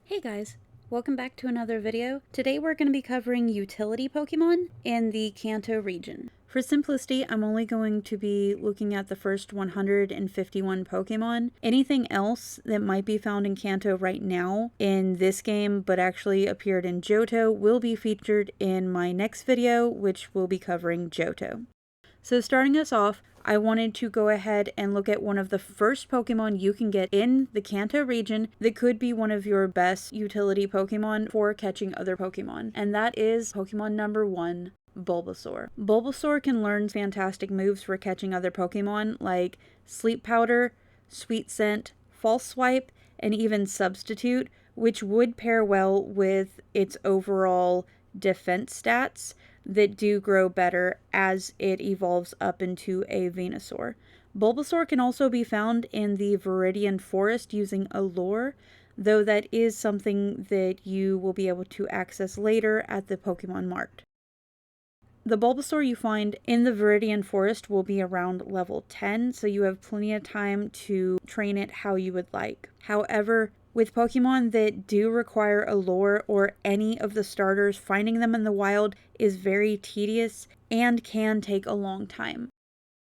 Hey guys, welcome back to another video. Today we're going to be covering utility Pokemon in the Kanto region. For simplicity, I'm only going to be looking at the first 151 Pokemon. Anything else that might be found in Kanto right now in this game but actually appeared in Johto will be featured in my next video, which will be covering Johto. So starting us off, I wanted to go ahead and look at one of the first Pokemon you can get in the Kanto region that could be one of your best utility Pokemon for catching other Pokemon, and that is Pokemon number 1, Bulbasaur. Bulbasaur can learn fantastic moves for catching other Pokemon like Sleep Powder, Sweet Scent, False Swipe, and even Substitute, which would pair well with its overall defense stats that do grow better as it evolves up into a Venusaur. Bulbasaur can also be found in the Viridian Forest using a lure, though that is something that you will be able to access later at the Pokemon Mart. The Bulbasaur you find in the Viridian Forest will be around level 10, so you have plenty of time to train it how you would like. However, with Pokemon that do require a lure or any of the starters, finding them in the wild is very tedious and can take a long time.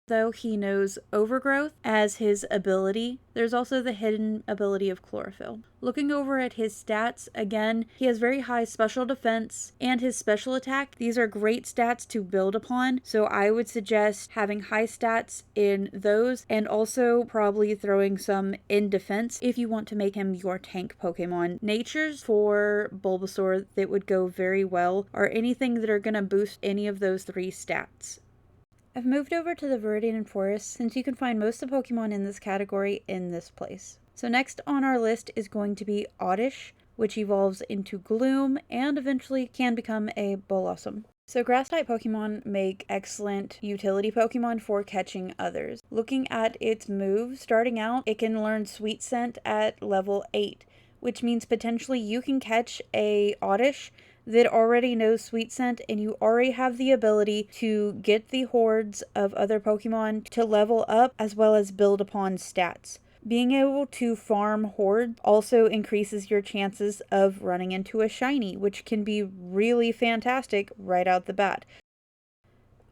Though he knows Overgrowth as his ability, there's also the hidden ability of Chlorophyll. Looking over at his stats, again, he has very high special defense and his special attack. These are great stats to build upon, so I would suggest having high stats in those and also probably throwing some in defense if you want to make him your tank Pokemon. Natures for Bulbasaur that would go very well are anything that are going to boost any of those three stats. I've moved over to the Viridian Forest since you can find most of the Pokemon in this category in this place. So next on our list is going to be Oddish, which evolves into Gloom and eventually can become a Blossom. So Grass-type Pokemon make excellent utility Pokemon for catching others. Looking at its moves, starting out, it can learn Sweet Scent at level 8, which means potentially you can catch a Oddish that already knows Sweet Scent, and you already have the ability to get the hordes of other Pokemon to level up as well as build upon stats. Being able to farm hordes also increases your chances of running into a shiny, which can be really fantastic right out the bat.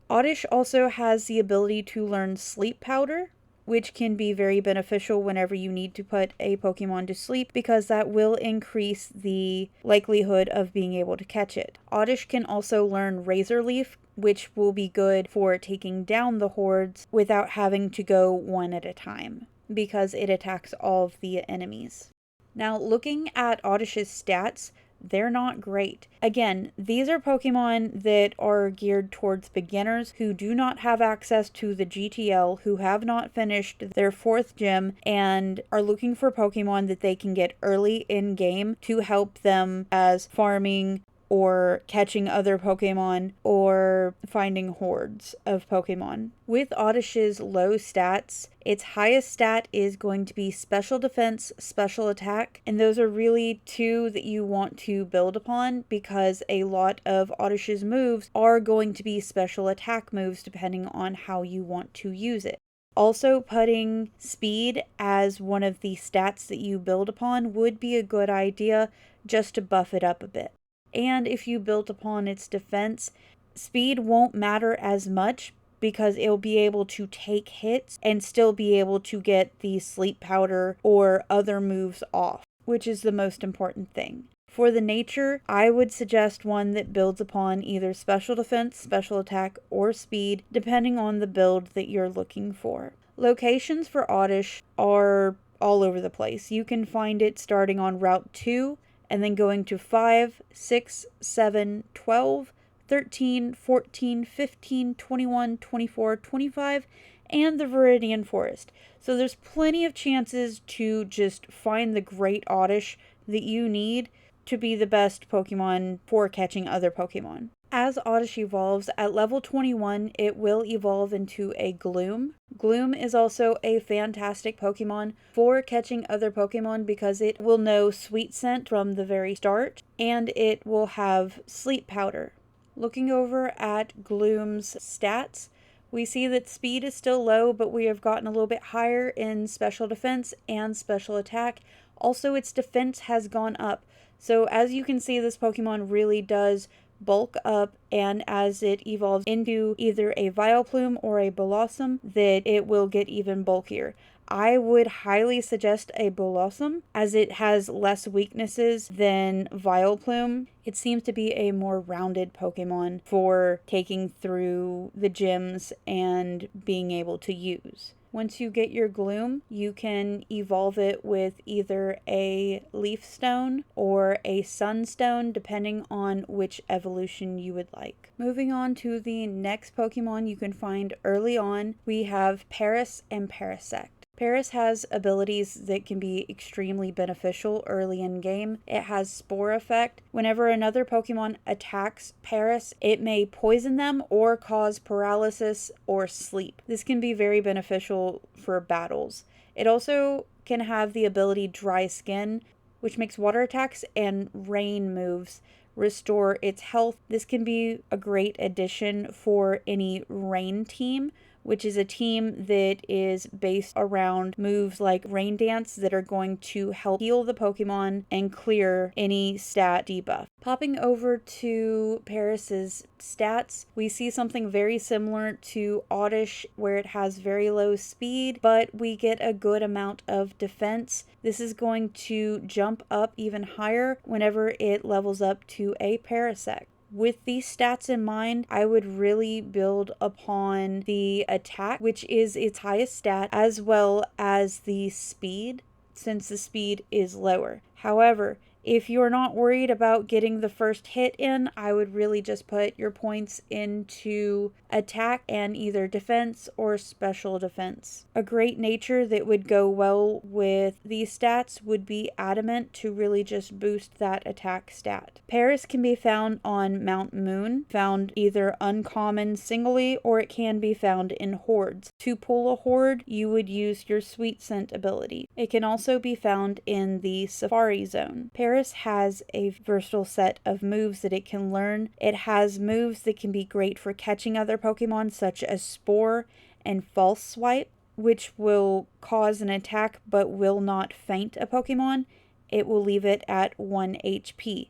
Oddish also has the ability to learn Sleep Powder, which can be very beneficial whenever you need to put a Pokemon to sleep because that will increase the likelihood of being able to catch it. Oddish can also learn Razor Leaf, which will be good for taking down the hordes without having to go one at a time because it attacks all of the enemies. Now, looking at Oddish's stats, they're not great. Again, these are Pokemon that are geared towards beginners who do not have access to the GTL, who have not finished their 4th gym, and are looking for Pokemon that they can get early in game to help them as farming or catching other Pokemon or finding hordes of Pokemon. With Oddish's low stats, its highest stat is going to be Special Defense, Special Attack, and those are really two that you want to build upon because a lot of Oddish's moves are going to be special attack moves depending on how you want to use it. Also, putting speed as one of the stats that you build upon would be a good idea just to buff it up a bit. And if you build upon its defense, speed won't matter as much because it'll be able to take hits and still be able to get the Sleep Powder or other moves off, which is the most important thing. For the nature, I would suggest one that builds upon either special defense, special attack, or speed, depending on the build that you're looking for. Locations for Oddish are all over the place. You can find it starting on Route 2, and then going to 5, 6, 7, 12, 13, 14, 15, 21, 24, 25, and the Viridian Forest. So there's plenty of chances to just find the great Oddish that you need to be the best Pokemon for catching other Pokemon. As Oddish evolves, at level 21, it will evolve into a Gloom. Gloom is also a fantastic Pokemon for catching other Pokemon because it will know Sweet Scent from the very start, and it will have Sleep Powder. Looking over at Gloom's stats, we see that speed is still low, but we have gotten a little bit higher in special defense and special attack, Also, its defense has gone up. So as you can see, this Pokemon really does bulk up, and as it evolves into either a Vileplume or a Blossom, that it will get even bulkier. I would highly suggest a Blossom, as it has less weaknesses than Vileplume. It seems to be a more rounded Pokemon for taking through the gyms and being able to use. Once you get your Gloom, you can evolve it with either a Leaf Stone or a Sunstone, depending on which evolution you would like. Moving on to the next Pokemon you can find early on, we have Paras and Parasect. Paras has abilities that can be extremely beneficial early in game. It has Spore Effect. Whenever another Pokemon attacks Paras, it may poison them or cause paralysis or sleep. This can be very beneficial for battles. It also can have the ability Dry Skin, which makes water attacks and rain moves restore its health. This can be a great addition for any rain team, which is a team that is based around moves like Rain Dance that are going to help heal the Pokemon and clear any stat debuff. Popping over to Paras's stats, we see something very similar to Oddish, where it has very low speed, but we get a good amount of defense. This is going to jump up even higher whenever it levels up to a Parasect. With these stats in mind, I would really build upon the attack, which is its highest stat, as well as the speed, since the speed is lower. However, if you're not worried about getting the first hit in, I would really just put your points into attack and either defense or special defense. A great nature that would go well with these stats would be Adamant to really just boost that attack stat. Paras can be found on Mount Moon, found either uncommon singly or it can be found in hordes. To pull a horde, you would use your Sweet Scent ability. It can also be found in the Safari Zone. Paras has a versatile set of moves that it can learn. It has moves that can be great for catching other Pokemon, such as Spore and False Swipe, which will cause an attack but will not faint a Pokemon. It will leave it at 1 HP.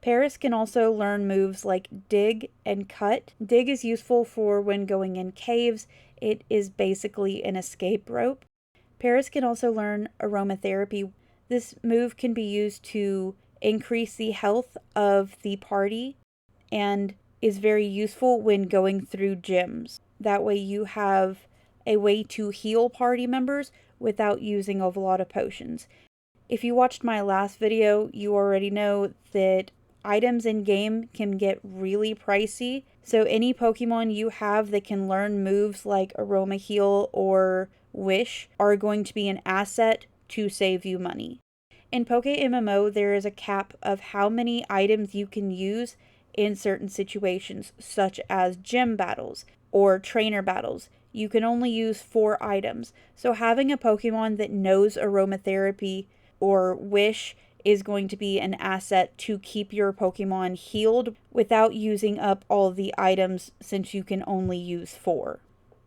Paras can also learn moves like Dig and Cut. Dig is useful for when going in caves. It is basically an escape rope. Paras can also learn Aromatherapy. This move can be used to increase the health of the party and is very useful when going through gyms. That way you have a way to heal party members without using a lot of potions. If you watched my last video, you already know that items in game can get really pricey. So any Pokemon you have that can learn moves like Aroma Heal or Wish are going to be an asset to save you money. In PokeMMO, there is a cap of how many items you can use in certain situations, such as gym battles or trainer battles. You can only use 4 items. So having a Pokemon that knows Aromatherapy or Wish is going to be an asset to keep your Pokemon healed without using up all the items, since you can only use 4.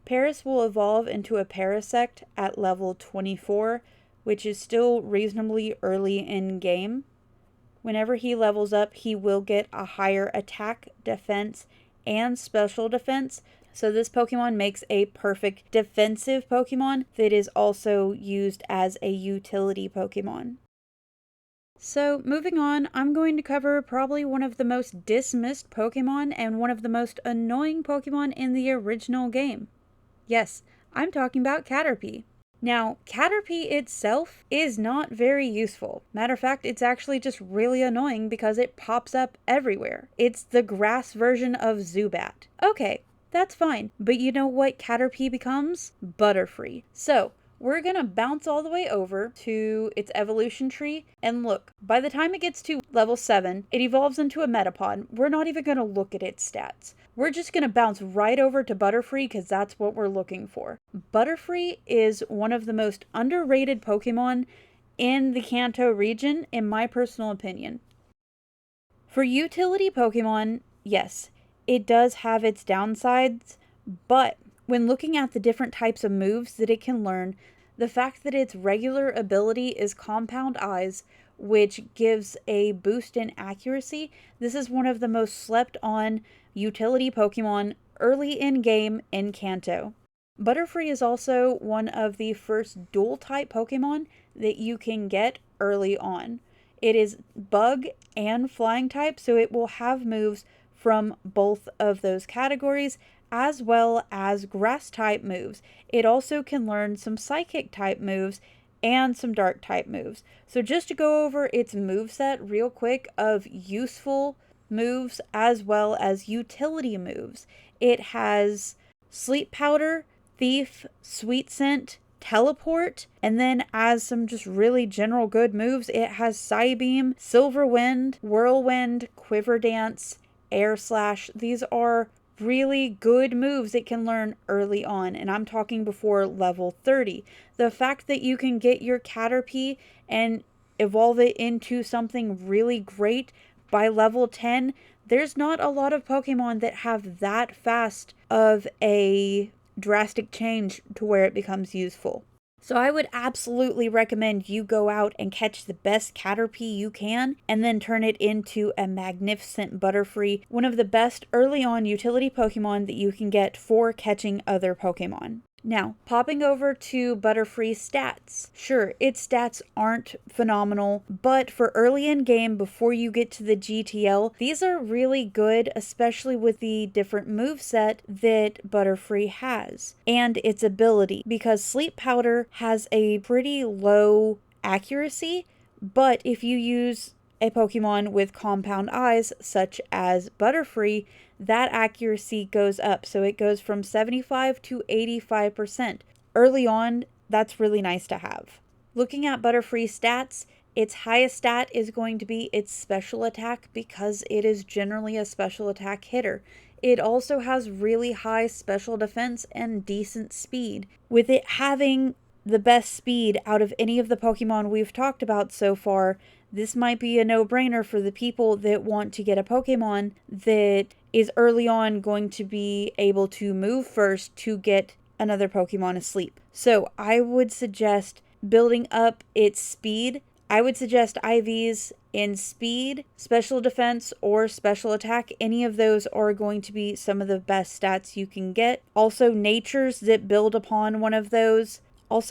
Paras will evolve into a Parasect at level 24, which is still reasonably early in game. Whenever he levels up, he will get a higher attack, defense, and special defense. So this Pokemon makes a perfect defensive Pokemon that is also used as a utility Pokemon. So moving on, I'm going to cover probably one of the most dismissed Pokemon and one of the most annoying Pokemon in the original game. Yes, I'm talking about Caterpie. Now, Caterpie itself is not very useful. Matter of fact, it's actually just really annoying because it pops up everywhere. It's the grass version of Zubat. Okay, that's fine. But you know what Caterpie becomes? Butterfree. So, we're gonna bounce all the way over to its evolution tree, and look, by the time it gets to level 7, it evolves into a Metapod. We're not even gonna look at its stats. We're just gonna bounce right over to Butterfree because that's what we're looking for. Butterfree is one of the most underrated Pokemon in the Kanto region, in my personal opinion. For utility Pokemon, yes, it does have its downsides, but when looking at the different types of moves that it can learn, The fact that its regular ability is Compound Eyes, which gives a boost in accuracy. This is one of the most slept on utility Pokemon early in game in Kanto. Butterfree is also one of the first dual type Pokemon that you can get early on. It is bug and flying type, so it will have moves from both of those categories, as well as grass type moves. It also can learn some psychic type moves and some dark type moves. So just to go over its moveset real quick of useful moves as well as utility moves. It has Sleep Powder, Thief, Sweet Scent, Teleport, and then as some just really general good moves, it has Psybeam, Silver Wind, Whirlwind, Quiver Dance, Air Slash. These are really good moves it can learn early on, and I'm talking before level 30. The fact that you can get your Caterpie and evolve it into something really great by level 10, there's not a lot of Pokemon that have that fast of a drastic change to where it becomes useful. So I would absolutely recommend you go out and catch the best Caterpie you can and then turn it into a magnificent Butterfree, one of the best early on utility Pokemon that you can get for catching other Pokemon. Now, popping over to Butterfree's stats. Sure, its stats aren't phenomenal, but for early in game before you get to the GTL, these are really good, especially with the different moveset that Butterfree has and its ability, because Sleep Powder has a pretty low accuracy, but if you use a Pokemon with Compound Eyes, such as Butterfree, that accuracy goes up. So it goes from 75 to 85%. Early on, that's really nice to have. Looking at Butterfree's stats, its highest stat is going to be its special attack because it is generally a special attack hitter. It also has really high special defense and decent speed. With it having the best speed out of any of the Pokemon we've talked about so far, this might be a no-brainer for the people that want to get a Pokemon that is early on going to be able to move first to get another Pokemon asleep. So I would suggest building up its speed. I would suggest IVs in speed, special defense, or special attack. Any of those are going to be some of the best stats you can get. Also, natures that build upon one of those. are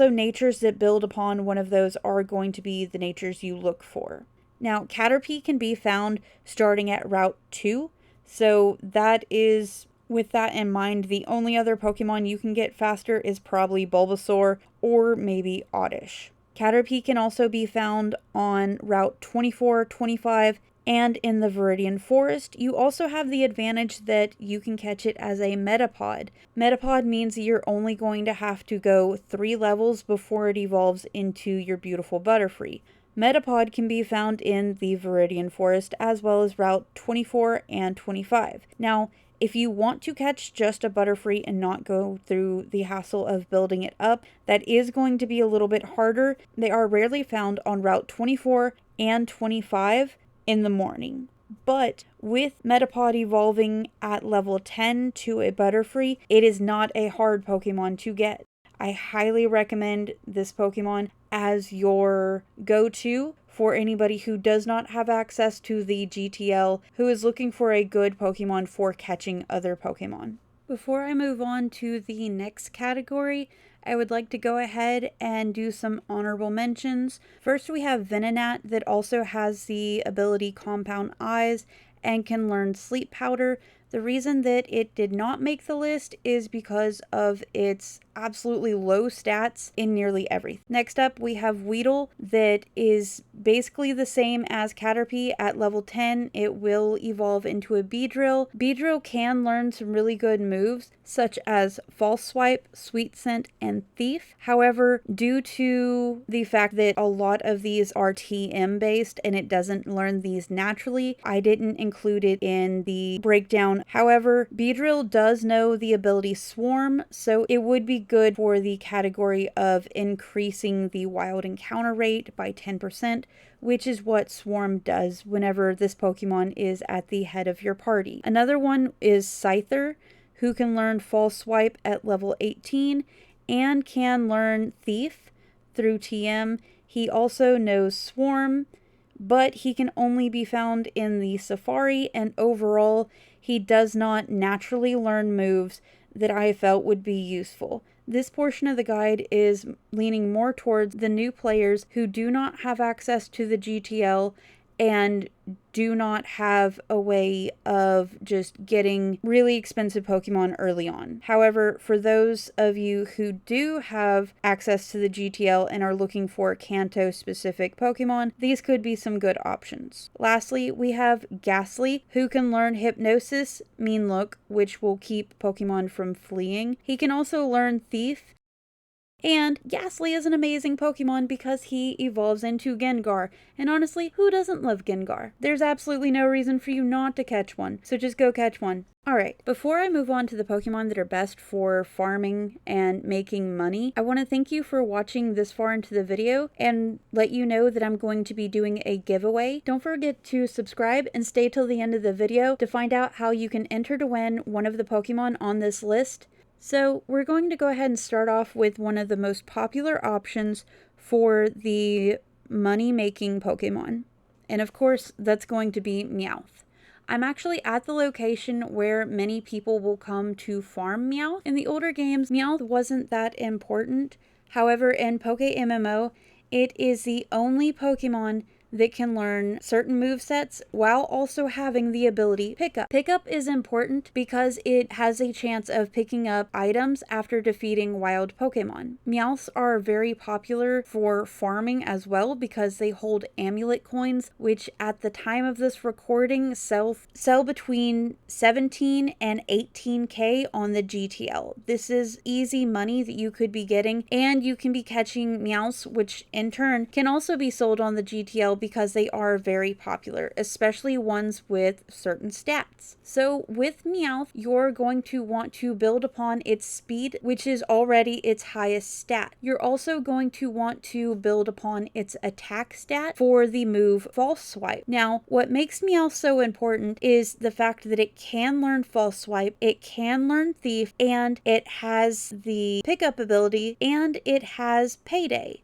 going to be the natures you look for. Now, Caterpie can be found starting at Route 2, so that is, with that in mind, the only other Pokemon you can get faster is probably Bulbasaur or maybe Oddish. Caterpie can also be found on Route 24, 25, and in the Viridian Forest. You also have the advantage that you can catch it as a Metapod. Metapod means that you're only going to have to go 3 levels before it evolves into your beautiful Butterfree. Metapod can be found in the Viridian Forest as well as Route 24 and 25. Now, if you want to catch just a Butterfree and not go through the hassle of building it up, that is going to be a little bit harder. They are rarely found on Route 24 and 25 in the morning. But with Metapod evolving at level 10 to a Butterfree, it is not a hard Pokemon to get. I highly recommend this Pokemon as your go-to for anybody who does not have access to the GTL, who is looking for a good Pokemon for catching other Pokemon. Before I move on to the next category, I would like to go ahead and do some honorable mentions. First, we have Venonat that also has the ability Compound Eyes and can learn Sleep Powder. The reason that it did not make the list is because of its absolutely low stats in nearly everything. Next up, we have Weedle that is basically the same as Caterpie. At level 10, it will evolve into a Beedrill. Beedrill can learn some really good moves, such as False Swipe, Sweet Scent, and Thief. However, due to the fact that a lot of these are TM based and it doesn't learn these naturally, I didn't include it in the breakdown. However, Beedrill does know the ability Swarm, so it would be good for the category of increasing the wild encounter rate by 10%, which is what Swarm does whenever this Pokemon is at the head of your party. Another one is Scyther, who can learn False Swipe at level 18 and can learn Thief. through TM. He also knows Swarm, but he can only be found in the Safari, and overall, he does not naturally learn moves that I felt would be useful. This portion of the guide is leaning more towards the new players who do not have access to the GTL and do not have a way of just getting really expensive Pokemon early on. However, for those of you who do have access to the GTL and are looking for Kanto specific Pokemon, these could be some good options. Lastly, we have Ghastly, who can learn Hypnosis, Mean Look, which will keep Pokemon from fleeing. He can also learn Thief. And Ghastly is an amazing Pokemon because he evolves into Gengar. And honestly, who doesn't love Gengar? There's absolutely no reason for you not to catch one, so just go catch one. Alright, before I move on to the Pokemon that are best for farming and making money, I want to thank you for watching this far into the video and let you know that I'm going to be doing a giveaway. Don't forget to subscribe and stay till the end of the video to find out how you can enter to win one of the Pokemon on this list. So we're going to go ahead and start off with one of the most popular options for the money-making Pokemon. And of course, that's going to be Meowth. I'm actually at the location where many people will come to farm Meowth. In the older games, Meowth wasn't that important. However, in PokeMMO, it is the only Pokemon that can learn certain movesets while also having the ability Pickup. Pickup is important because it has a chance of picking up items after defeating wild Pokemon. Meowths are very popular for farming as well because they hold amulet coins, which at the time of this recording sell between 17 and 18k on the GTL. This is easy money that you could be getting, and you can be catching Meowths, which in turn can also be sold on the GTL because they are very popular, especially ones with certain stats. So with Meowth, you're going to want to build upon its speed, which is already its highest stat. You're also going to want to build upon its attack stat for the move False Swipe. Now, what makes Meowth so important is the fact that it can learn False Swipe, it can learn Thief, and it has the pickup ability, and it has Payday.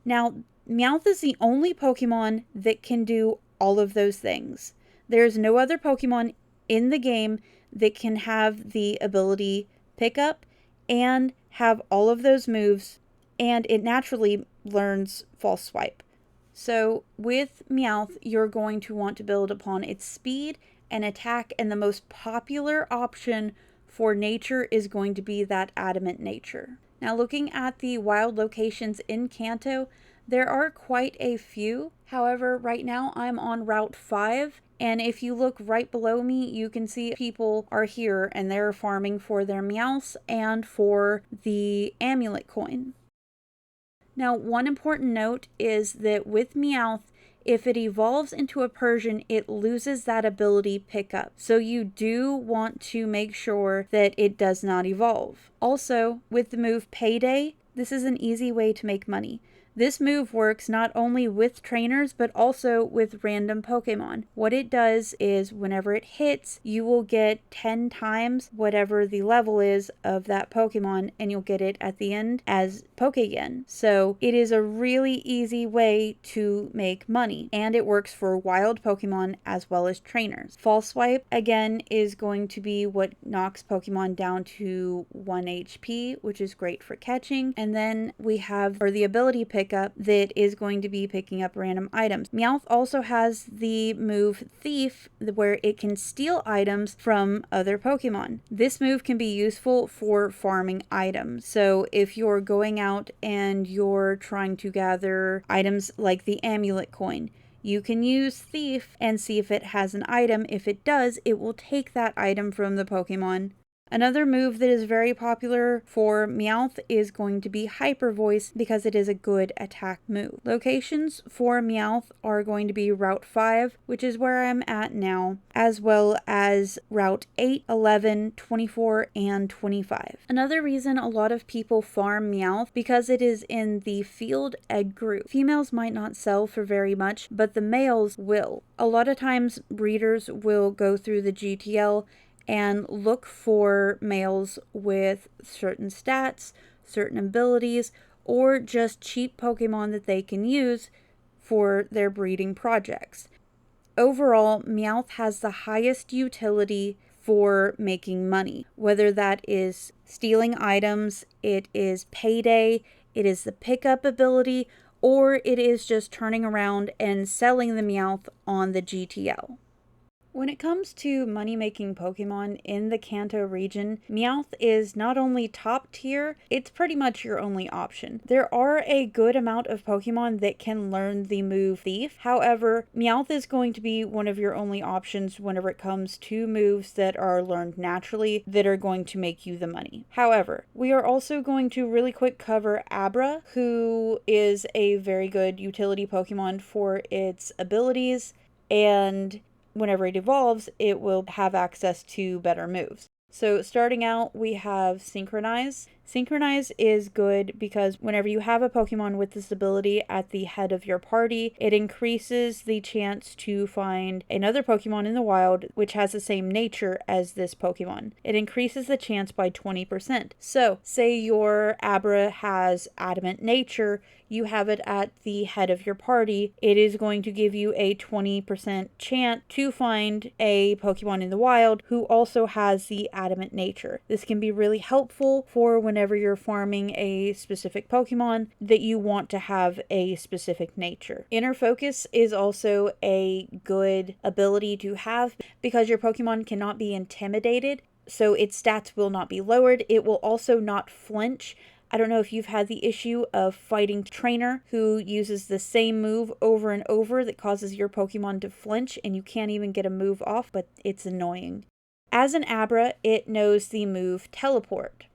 Now, Meowth is the only Pokemon that can do all of those things. There's no other Pokemon in the game that can have the ability Pickup and have all of those moves, and it naturally learns False Swipe. So with Meowth, you're going to want to build upon its speed and attack, and the most popular option for nature is going to be that Adamant Nature. Now, looking at the wild locations in Kanto, there are quite a few. However, right now I'm on Route 5, and if you look right below me, you can see people are here and they're farming for their Meowths and for the amulet coin. Now, one important note is that with Meowth, if it evolves into a Persian, it loses that ability Pickup. So you do want to make sure that it does not evolve. Also, with the move Payday, this is an easy way to make money. This move works not only with trainers, but also with random Pokemon. What it does is whenever it hits, you will get 10 times whatever the level is of that Pokemon, and you'll get it at the end as Pokeyen. So it is a really easy way to make money, and it works for wild Pokemon as well as trainers. False Swipe, again, is going to be what knocks Pokemon down to 1 HP, which is great for catching. And then we have the ability Pickup that is going to be picking up random items. Meowth also has the move Thief, where it can steal items from other Pokemon. This move can be useful for farming items. So if you're going out and you're trying to gather items like the amulet coin, you can use Thief and see if it has an item. If it does, it will take that item from the Pokemon. Another move that is very popular for Meowth is going to be Hyper Voice because it is a good attack move. Locations for Meowth are going to be Route 5, which is where I'm at now, as well as Route 8, 11, 24, and 25. Another reason a lot of people farm Meowth because it is in the field egg group. Females might not sell for very much, but the males will. A lot of times breeders will go through the GTL and look for males with certain stats, certain abilities, or just cheap Pokemon that they can use for their breeding projects. Overall, Meowth has the highest utility for making money, whether that is stealing items, it is payday, it is the pickup ability, or it is just turning around and selling the Meowth on the GTL. When it comes to money-making Pokemon in the Kanto region, Meowth is not only top tier, it's pretty much your only option. There are a good amount of Pokemon that can learn the move Thief. However, Meowth is going to be one of your only options whenever it comes to moves that are learned naturally that are going to make you the money. However, we are also going to really quick cover Abra, who is a very good utility Pokemon for its abilities, and whenever it evolves, it will have access to better moves. So starting out, we have Synchronize. Synchronize is good because whenever you have a Pokemon with this ability at the head of your party, it increases the chance to find another Pokemon in the wild which has the same nature as this Pokemon. It increases the chance by 20%. So, say your Abra has adamant nature, you have it at the head of your party, it is going to give you a 20% chance to find a Pokemon in the wild who also has the adamant nature. This can be really helpful for whenever you're farming a specific Pokemon that you want to have a specific nature. Inner Focus is also a good ability to have because your Pokemon cannot be intimidated, so its stats will not be lowered. It will also not flinch. I don't know if you've had the issue of fighting trainer who uses the same move over and over that causes your Pokemon to flinch and you can't even get a move off, but it's annoying. As an Abra, it knows the move Teleport.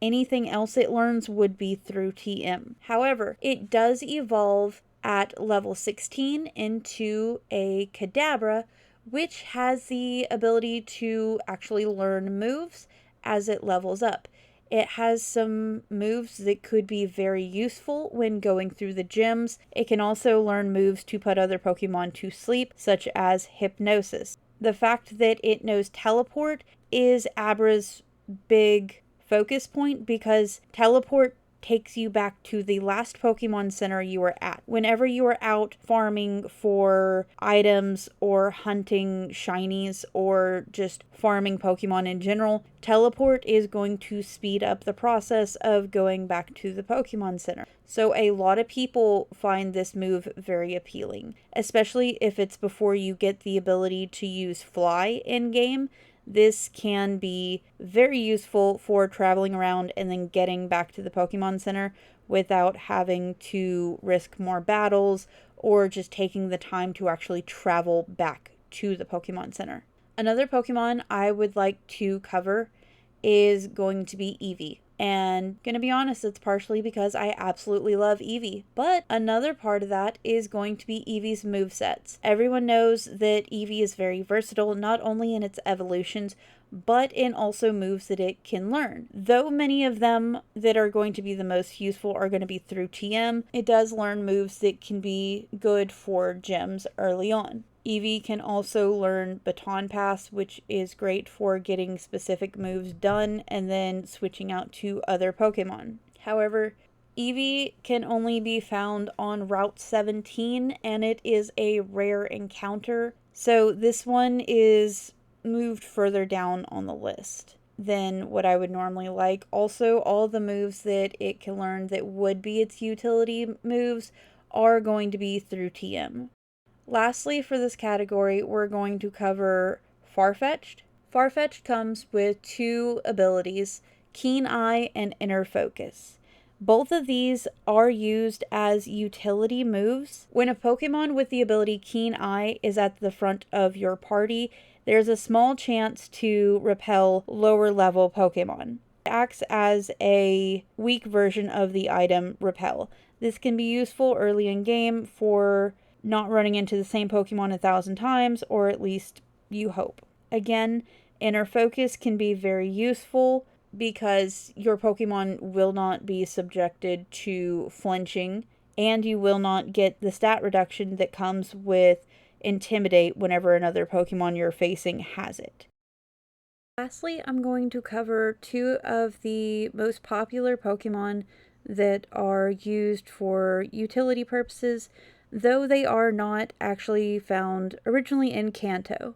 Anything else it learns would be through TM. However, it does evolve at level 16 into a Kadabra, which has the ability to actually learn moves as it levels up. It has some moves that could be very useful when going through the gyms. It can also learn moves to put other Pokemon to sleep, such as Hypnosis. The fact that it knows Teleport is Abra's big focus point because Teleport takes you back to the last Pokemon Center you were at. Whenever you are out farming for items or hunting shinies or just farming Pokemon in general, Teleport is going to speed up the process of going back to the Pokemon Center. So a lot of people find this move very appealing, especially if it's before you get the ability to use Fly in-game. This can be very useful for traveling around and then getting back to the Pokemon Center without having to risk more battles or just taking the time to actually travel back to the Pokemon Center. Another Pokemon I would like to cover is going to be Eevee. And gonna be honest, it's partially because I absolutely love Eevee. But another part of that is going to be Eevee's movesets. Everyone knows that Eevee is very versatile, not only in its evolutions, but in also moves that it can learn. Though many of them that are going to be the most useful are going to be through TM, it does learn moves that can be good for gyms early on. Eevee can also learn Baton Pass, which is great for getting specific moves done and then switching out to other Pokemon. However, Eevee can only be found on Route 17 and it is a rare encounter. So this one is moved further down on the list than what I would normally like. Also, all the moves that it can learn that would be its utility moves are going to be through TM. Lastly, for this category, we're going to cover Farfetch'd. Farfetch'd comes with two abilities, Keen Eye and Inner Focus. Both of these are used as utility moves. When a Pokemon with the ability Keen Eye is at the front of your party, there's a small chance to repel lower level Pokemon. It acts as a weak version of the item Repel. This can be useful early in game for not running into the same Pokemon 1,000 times, or at least you hope. Again, Inner Focus can be very useful because your Pokemon will not be subjected to flinching, and you will not get the stat reduction that comes with Intimidate whenever another Pokemon you're facing has it. Lastly, I'm going to cover two of the most popular Pokemon that are used for utility purposes, though they are not actually found originally in Kanto.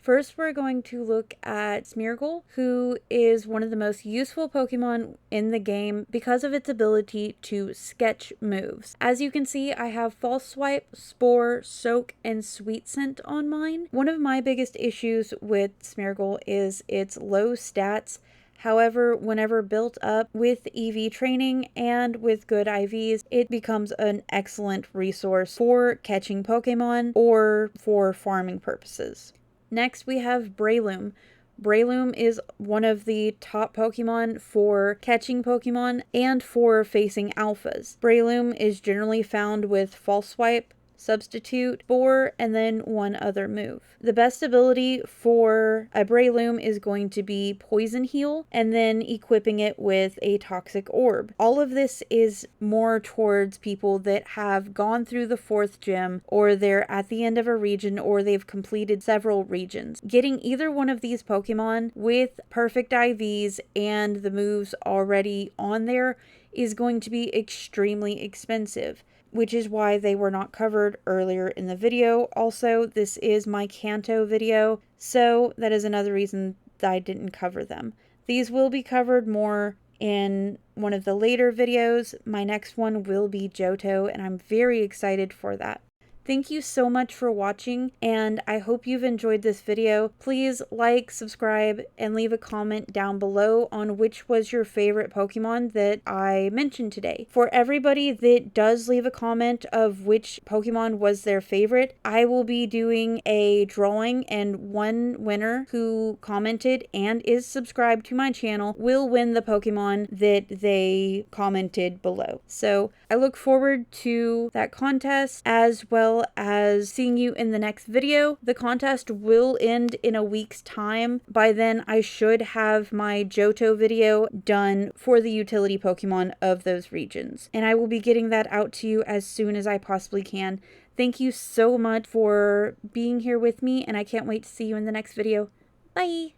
First, we're going to look at Smeargle, who is one of the most useful Pokemon in the game because of its ability to sketch moves. As you can see, I have False Swipe, Spore, Soak, and Sweet Scent on mine. One of my biggest issues with Smeargle is its low stats. However, whenever built up with EV training and with good IVs, it becomes an excellent resource for catching Pokemon or for farming purposes. Next, we have Breloom. Breloom is one of the top Pokemon for catching Pokemon and for facing alphas. Breloom is generally found with False Swipe, Substitute, Spore, and then one other move. The best ability for a Breloom is going to be Poison Heal, and then equipping it with a Toxic Orb. All of this is more towards people that have gone through the 4th gym, or they're at the end of a region, or they've completed several regions. Getting either one of these Pokemon with perfect IVs and the moves already on there is going to be extremely expensive, which is why they were not covered earlier in the video. Also, this is my Kanto video, so that is another reason that I didn't cover them. These will be covered more in one of the later videos. My next one will be Johto, and I'm very excited for that. Thank you so much for watching, and I hope you've enjoyed this video. Please like, subscribe, and leave a comment down below on which was your favorite Pokemon that I mentioned today. For everybody that does leave a comment of which Pokemon was their favorite, I will be doing a drawing, and one winner who commented and is subscribed to my channel will win the Pokemon that they commented below. So I look forward to that contest, as well as seeing you in the next video. The contest will end in a week's time. By then, I should have my Johto video done for the utility Pokemon of those regions, and I will be getting that out to you as soon as I possibly can. Thank you so much for being here with me, and I can't wait to see you in the next video. Bye!